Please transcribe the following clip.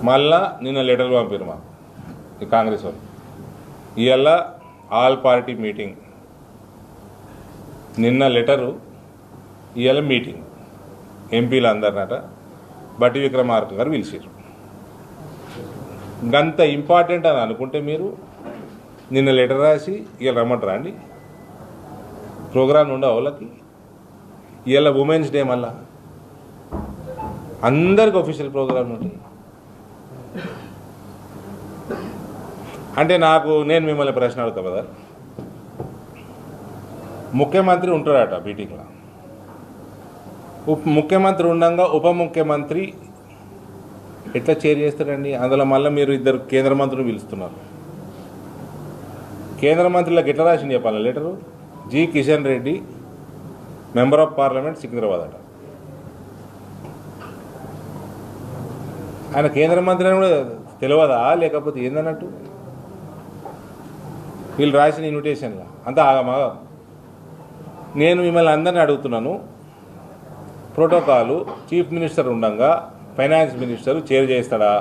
మళ్ళా నిన్న లెటర్ పంపారు మాకు ఈ కాంగ్రెస్ వాళ్ళు. ఇవాళ ఆల్ పార్టీ మీటింగ్, నిన్న లెటరు, ఇవాళ మీటింగ్. ఎంపీలు అందరినట బట్టి విక్రమార్క గారు పిలిచారు. గంత ఇంపార్టెంట్ అని అనుకుంటే మీరు నిన్న లెటర్ రాసి ఇవాళ రమ్మంటారా అండి? ప్రోగ్రామ్ ఉండవు వాళ్ళకి. ఇవాళ ఉమెన్స్ డే, మళ్ళా అందరికి అఫీషియల్ ప్రోగ్రామ్ ఉంటాయి. అంటే నేను మిమ్మల్ని ప్రశ్న అడుగుతా కదా, ముఖ్యమంత్రి ఉంటాడట మీటింగ్లో, ముఖ్యమంత్రి ఉండగా ఉప ముఖ్యమంత్రి ఎట్లా చైర్ చేస్తారండి? అందులో మళ్ళీ మీరు ఇద్దరు కేంద్ర మంత్రులు పిలుస్తున్నారు. కేంద్ర మంత్రులకు ఎట్లా రాసింది చెప్పాలి letter? G Kishan Reddy, member of parliament Secunderabad అట. ఆయన కేంద్ర మంత్రి అని కూడా తెలియదా, లేకపోతే ఏందన్నట్టు? వీళ్ళు రాసిన ఇన్విటేషన్లో అంతా ఆగమాగా. నేను మిమ్మల్ని అందరినీ అడుగుతున్నాను, ప్రోటోకాలు చీఫ్ మినిస్టర్ ఉండగా ఫైనాన్స్ మినిస్టర్ చైర్ చేస్తాడా?